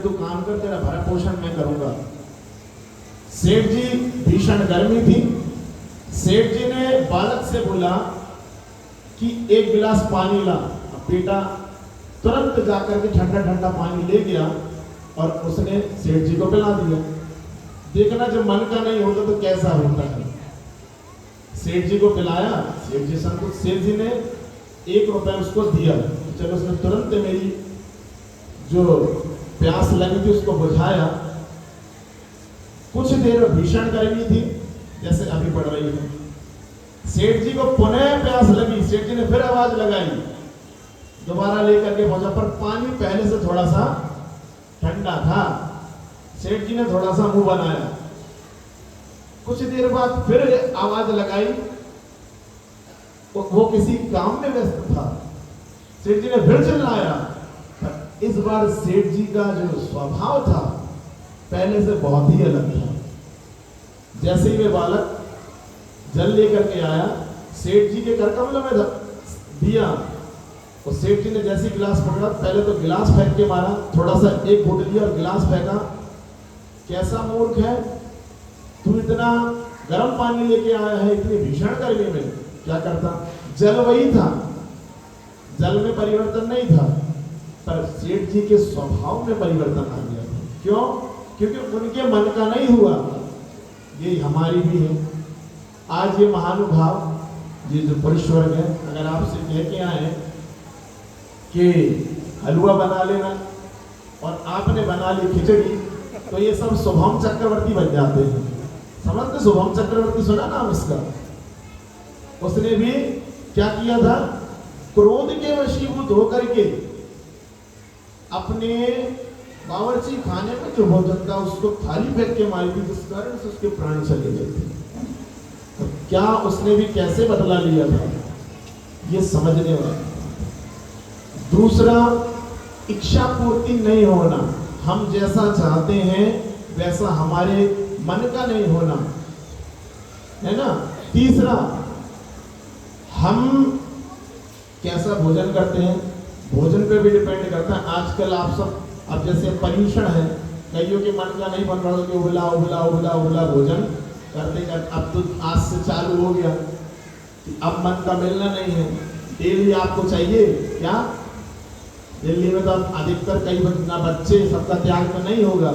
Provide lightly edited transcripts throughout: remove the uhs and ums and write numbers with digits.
तू काम कर, तेरा भरण पोषण मैं करूंगा। सेठ जी भीषण गर्मी थी, सेठ जी ने बालक से बोला कि एक गिलास पानी ला। अब बेटा तुरंत जाकर के ठंडा ठंडा पानी ले गया और उसने सेठ जी को पिला दिया। देखना जब मन का नहीं होता तो कैसा होता है। सेठ जी को पिलाया, सेठ जी संतुष्ट, सेठ जी ने 1 रुपया उसको दिया। चलो उसने तुरंत मेरी जो प्यास लगी थी उसको बुझाया। कुछ देर भीषण गर्मी थी जैसे अभी पड़ रही है। सेठ जी को पुनः प्यास लगी, सेठ जी ने फिर आवाज लगाई, दोबारा लेकर के पहुंचा, पर पानी पहले से थोड़ा सा ठंडा था। सेठ जी ने थोड़ा सा मुंह बनाया, कुछ देर बाद फिर आवाज लगाई, वो किसी काम में व्यस्त था। सेठ जी ने फिर चिल्लाया, पर इस बार सेठ जी का जो स्वभाव था पहले से बहुत ही अलग था। जैसे ही वे बालक जल लेकर के आया, सेठ जी के करकमलों में दिया, और सेठ जी ने जैसे गिलास पकड़ा, पहले तो गिलास फेंक के मारा, थोड़ा सा एक घूंट लिया और गिलास फेंका। कैसा मूर्ख है तू, इतना गर्म पानी लेके आया है इतनी भीषण गर्मी में। क्या करता, जल वही था, जल में परिवर्तन नहीं था, पर सेठ जी के स्वभाव में परिवर्तन आ गया था। क्यों? क्योंकि उनके मन का नहीं हुआ। ये हमारी भी है। आज ये महानुभाव, ये जो पुरुष वर्ग है, अगर आपसे कह के आए कि हलवा बना लेना और आपने बना ली खिचड़ी, तो ये सब शुभम चक्रवर्ती बन जाते हैं। समझते शुभम चक्रवर्ती, सुना नाम इसका? उसने भी क्या किया था, क्रोध के वशीभूत होकर के अपने बावर्ची खाने में जो भोजन था उसको थाली फेंक के मारी थी, जिस कारण से उसके प्राण चले गए थे। तो क्या उसने भी कैसे बदला लिया था, ये समझने वाला। दूसरा, इच्छा पूर्ति नहीं होना, हम जैसा चाहते हैं वैसा हमारे मन का नहीं होना, है ना। तीसरा, हम कैसा भोजन करते हैं, भोजन पे भी डिपेंड करता है। आजकल आप सब, अब जैसे पर्यूषण है, कईयों के मन का नहीं बन रहा कि उबला उबला उबला उबला भोजन करते करते, अब तो आज से चालू हो गया कि अब मन का मिलना नहीं है, डेली आपको चाहिए क्या। दिल्ली में तो अब अधिकतर कई बच्चे, सबका त्याग तो नहीं होगा,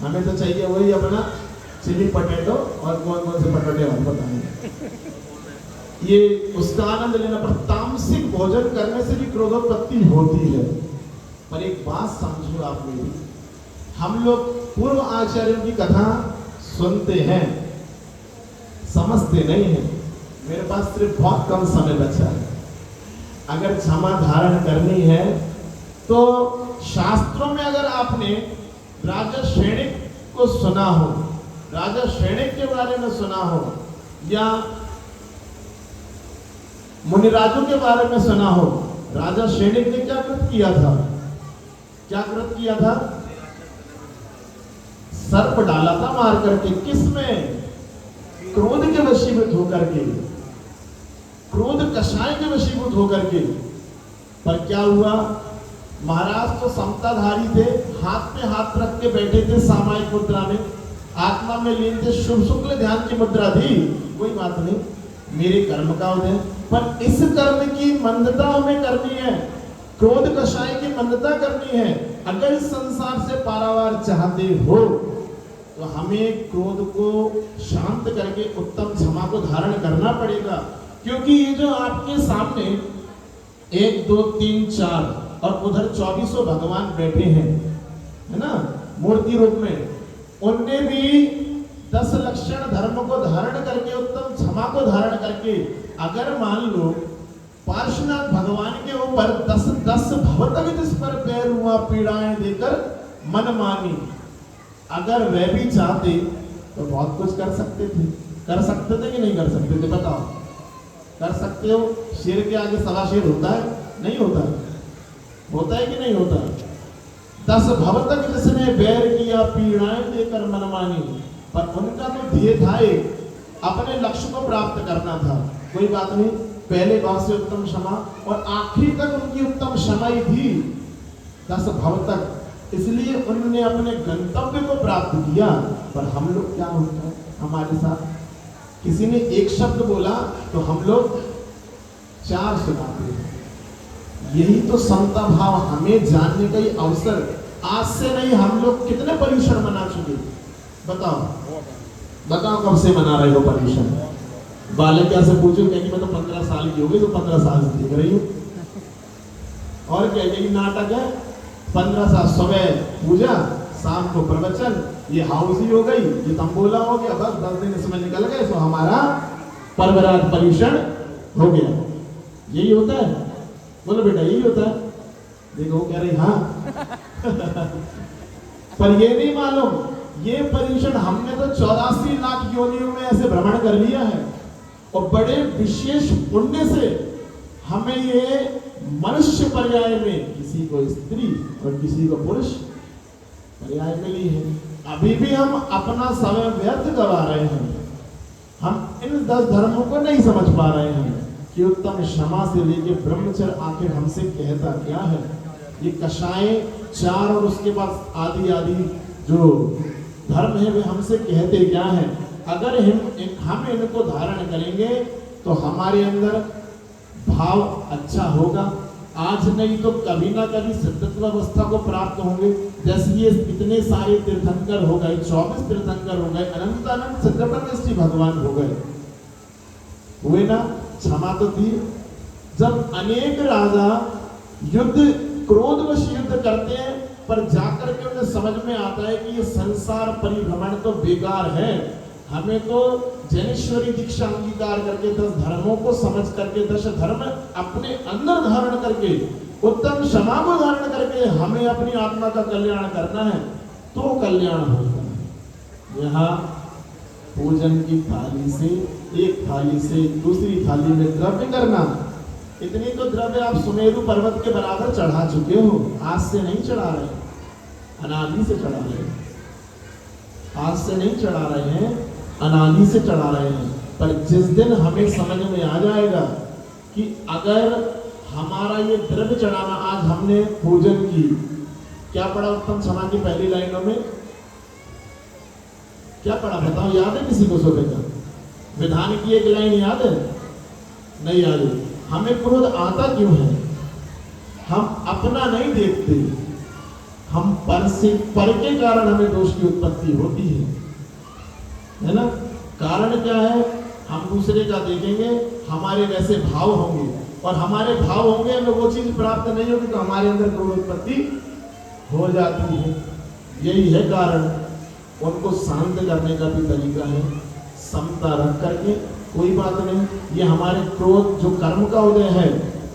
हमें तो चाहिए वही अपना चिली पटेटो, और कौन कौन से पटेटे और बताएंगे, ये उसका आनंद लेना। पर तामसिक भोजन करने से भी क्रोधोत्पत्ति होती है। पर एक बात समझो आप मेरी, हम लोग पूर्व आचार्यों की कथा सुनते हैं, समझते नहीं है। मेरे पास सिर्फ बहुत कम समय बचा है। अगर क्षमा धारण करनी है तो शास्त्रों में अगर आपने राजा श्रेणिक को सुना हो, राजा श्रेणिक के बारे में सुना हो, या मुनिराजों के बारे में सुना हो, राजा श्रेणिक ने क्या कृत किया था, क्या कृत किया था, सर्प डाला था मार करके। किसमें? क्रोध के वशीभूत होकर के, क्रोध कषाय के वशीभूत होकर के। पर क्या हुआ, महाराज तो समताधारी थे, हाथ पे हाथ रख के बैठे थे सामायिक मुद्रा में, आत्मा में लीन थे, शुभ शुक्ल ध्यान की मुद्रा थी। कोई बात नहीं, मेरे कर्म का उदय, पर इस कर्म की मंदता हमें करनी है, क्रोध कषाय की मंदता करनी है। अगर इस संसार से पारावार चाहते हो तो हमें क्रोध को शांत करके उत्तम क्षमा को धारण करना पड़ेगा। क्योंकि ये जो आपके सामने 1 2 3 4 और उधर 24 भगवान बैठे हैं, है ना, मूर्ति रूप में, उनने भी 10 लक्षण धर्म को धारण करके, उत्तम क्षमा को धारण करके, अगर मान लो पार्श्वनाथ भगवान के ऊपर 10 भवतक जिस पर पैर हुआ पीड़ाएं देकर मन मानी, अगर वे भी चाहते तो बहुत कुछ कर सकते थे। कर सकते थे कि नहीं कर सकते थे, बताओ? कर सकते हो? शेर के आगे सवा शेर होता है? नहीं होता है। होता है कि नहीं होता? 10 भवतक जिसने बैर किया पीड़ाएं देकर मन मानी, पर उनका तो ध्येय था अपने लक्ष्य को प्राप्त करना था। कोई बात नहीं, पहले भाव से उत्तम क्षमा और आखिरी तक उनकी उत्तम क्षमा ही थी। 10 भवतक इसलिए उन्होंने अपने गंतव्य को प्राप्त किया। पर हम लोग क्या होता है हमारे साथ, किसी ने एक शब्द बोला तो हम लोग 4 सुनाते हैं। यही तो समता भाव हमें जानने का ही अवसर। आज से नहीं, हम लोग कितने पर्यूषण मना चुके, बताओ कब से मना रहे हो पर्यूषण? बालिका से पूछो, कहेगी मैं तो 15 साल की हो गई, तो 15 साल से देख रही हूँ। और क्या यही नाटक है? 15 साल सुबह पूजा, शाम को प्रवचन, ये हाउसी हो गई, ये तंबोला हो गया, बस 10 दिन इसमें निकल गए, तो हमारा परवरात पर्यूषण हो गया। यही होता है? बोलो बेटा यही होता है। देखो कह रही हाँ पर ये नहीं मालूम, ये पर्यूषण हमने तो 84 लाख योनियों में ऐसे भ्रमण कर लिया है, और बड़े विशेष पुण्य से हमें ये मनुष्य पर्याय में, किसी को स्त्री और किसी को पुरुष पर्याय मिली है। अभी भी हम अपना समय व्यर्थ गवा रहे हैं। हम इन 10 धर्मों को नहीं समझ पा रहे हैं कि उत्तम क्षमा से लेके ब्रह्मचर्य आखिर हमसे कहता क्या है। ये कषाय 4 और उसके बाद आदि आदि जो धर्म है वे हमसे कहते क्या है। अगर हम इनको धारण करेंगे तो हमारे अंदर भाव अच्छा होगा। आज नहीं तो कभी ना कभी सिद्धत्व अवस्था को प्राप्त होंगे। जैसे ये इतने सारे तीर्थंकर हो गए, 24 तीर्थंकर हो गए, अनंत अनंत सिद्धपति भगवान हो गए, हुए ना? क्षमा तो थी। जब अनेक राजा युद्ध क्रोधवश युद्ध करते हैं, पर जाकर के उन्हें समझ में आता है कि ये संसार परिभ्रमण तो बेकार है, हमें तो जैनेश्वरी दीक्षा अंगीकार करके 10 धर्मों को समझ करके 10 धर्म अपने अंदर धारण करके उत्तम क्षमा को धारण करके हमें अपनी आत्मा का कल्याण करना है, तो कल्याण होता है। यहाँ पूजन की थाली से, एक थाली से दूसरी थाली में द्रव्य करना, इतनी तो द्रव्य आप सुमेरु पर्वत के बराबर चढ़ा चुके हो। आज से नहीं चढ़ा रहे, अनादि से चढ़ा रहे हैं। आज से नहीं चढ़ा रहे हैं, अनादि से चढ़ा रहे हैं। पर जिस दिन हमें समझ में आ जाएगा कि अगर हमारा ये द्रव्य चढ़ाना, आज हमने पूजन की, क्या पढ़ा उत्तम क्षमा की पहली लाइनों में? क्या पढ़ा बताओ, याद है किसी को? सुबह का विधान की एक लाइन याद है? नहीं याद है। हमें क्रोध आता क्यों है? हम अपना नहीं देखते, हम पर के कारण हमें दोष की उत्पत्ति होती है ना? कारण क्या है? हम दूसरे का देखेंगे, हमारे वैसे भाव होंगे, और हमारे भाव होंगे, हमें वो चीज प्राप्त नहीं होगी, तो हमारे अंदर क्रोध उत्पत्ति हो जाती है। यही है कारण। उनको शांत करने का भी तरीका है, समता रख करके, कोई बात नहीं, ये हमारे क्रोध जो कर्म का उदय है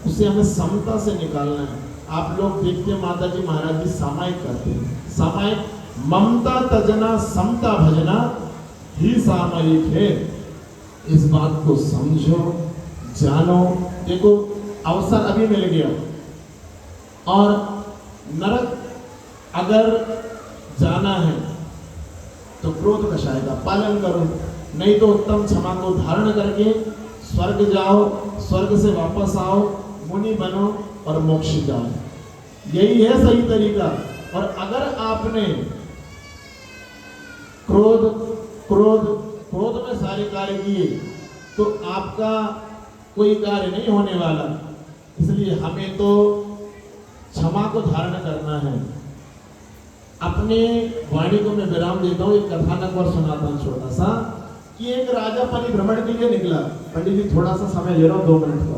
उसे हमें समता से निकालना है। आप लोग देखते हैं माता जी महाराज जी सामायिक करते हैं, सामायिक ममता तजना समता भजना ही सामायिक है। इस बात को समझो, जानो। देखो अवसर अभी मिल गया, और नरक अगर जाना है तो क्रोध कषाय का पालन करो, नहीं तो उत्तम क्षमा को धारण करके स्वर्ग जाओ, स्वर्ग से वापस आओ, मुनि बनो और मोक्ष जाओ। यही है सही तरीका। और अगर आपने क्रोध में सारे कार्य किए तो आपका कोई कार्य नहीं होने वाला। इसलिए हमें तो क्षमा को धारण करना है। अपने वाणी को मैं विराम देता हूँ, एक कथानक और सुनाता हूँ छोटा सा, कि एक राजा परिभ्रमण के लिए निकला। पंडित जी थोड़ा सा समय ले रहा हूँ, 2 मिनट का।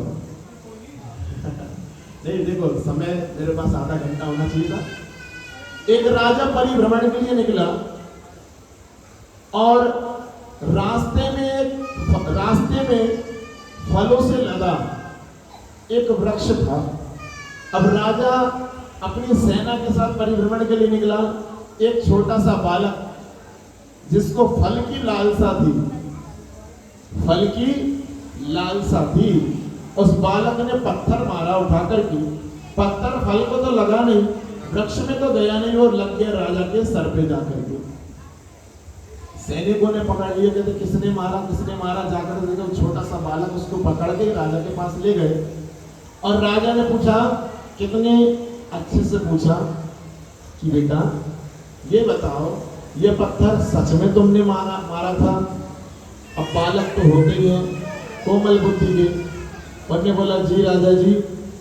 नहीं देखो, समय मेरे पास आधा घंटा होना चाहिए था। एक राजा परिभ्रमण के लिए निकला, और रास्ते में फलों से लदा एक वृक्ष था। अब राजा अपनी सेना के साथ परिभ्रमण के लिए निकला। एक छोटा सा बालक जिसको फल की लालसा थी, उस बालक ने पत्थर मारा उठा करके। पत्थर फल को तो लगा नहीं, वृक्ष में तो गया नहीं, और लग गया राजा के सर पे जाकर के। सैनिकों ने पकड़ लिया, कहते किसने मारा। जाकर देखो छोटा सा बालक, उसको पकड़ के राजा के पास ले गए। और राजा ने पूछा, कितने अच्छे से पूछा, कि बेटा ये बताओ, ये पत्थर सच में तुमने मारा था? अब बालक तो होते ही हैं, कोमल बुद्धि के। उन्होंने बोला जी राजा जी,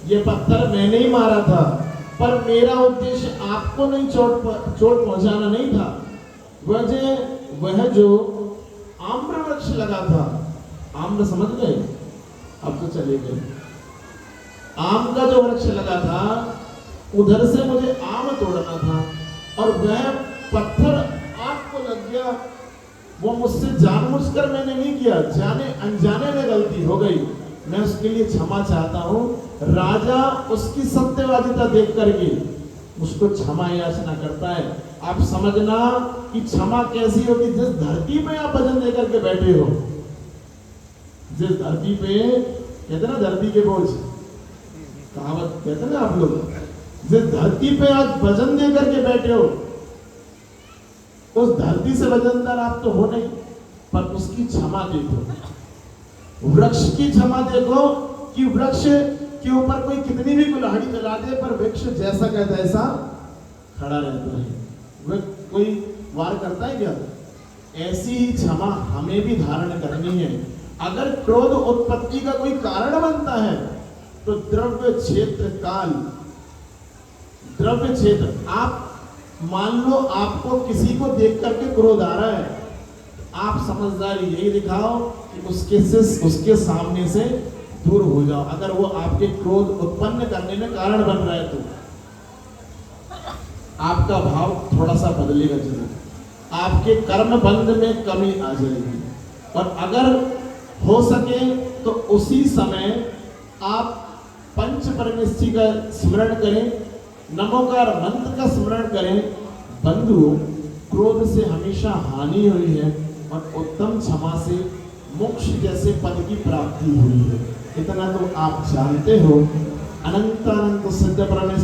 ये पत्थर मैंने ही मारा था, पर मेरा उद्देश्य आपको नहीं चोट पहुंचाना नहीं था। वह जो आम्र वृक्ष लगा था, आम्र समझ गए? अब तो चले गए। आम का जो वृक्ष लगा था, उधर से मुझे आम तोड़ना था और वह पत्थर आपको लग गया। वो मुझसे जानबूझकर मैंने नहीं किया, जाने अनजाने में गलती हो गई, मैं उसके लिए क्षमा चाहता हूँ। राजा उसकी सत्यवादिता देख करके उसको क्षमा याचना करता है। आप समझना कि क्षमा कैसी होगी। जिस धरती पे आप भजन देकर के बैठे हो, जिस धरती पे, कहते ना धरती के बोझ, कहावत कहते ना आप लोग, जिस धरती पे आज भजन देकर के बैठे हो, उस धरती से वजनदार आप तो हो नहीं, पर उसकी क्षमा देखो। वृक्ष की क्षमा देखो कि वृक्ष के ऊपर कोई कितनी भी कुल्हाड़ी चला दे, पर वृक्ष जैसा का तैसा खड़ा रहता है। वह कोई वार करता है क्या? ऐसी ही क्षमा हमें भी धारण करनी है। अगर क्रोध उत्पत्ति का कोई कारण बनता है, तो द्रव्य क्षेत्र काल, द्रव्य क्षेत्र, आप मान लो आपको किसी को देख करके क्रोध आ रहा है, आप समझदारी यही दिखाओ कि उसके सामने से दूर हो जाओ। अगर वो आपके क्रोध उत्पन्न करने में कारण बन रहा है, तो आपका भाव थोड़ा सा बदलेगा जरूर, आपके कर्म बंध में कमी आ जाएगी। और अगर हो सके तो उसी समय आप पंच परमेष्ठी का स्मरण करें, नमोकार मंत्र का स्मरण करें। बंधु, क्रोध से हमेशा हानि हुई है और उत्तम क्षमा से मोक्ष जैसे पद की प्राप्ति हुई है। इतना तो आप जानते हो। अनंत अनंत सिद्ध परमेश्वर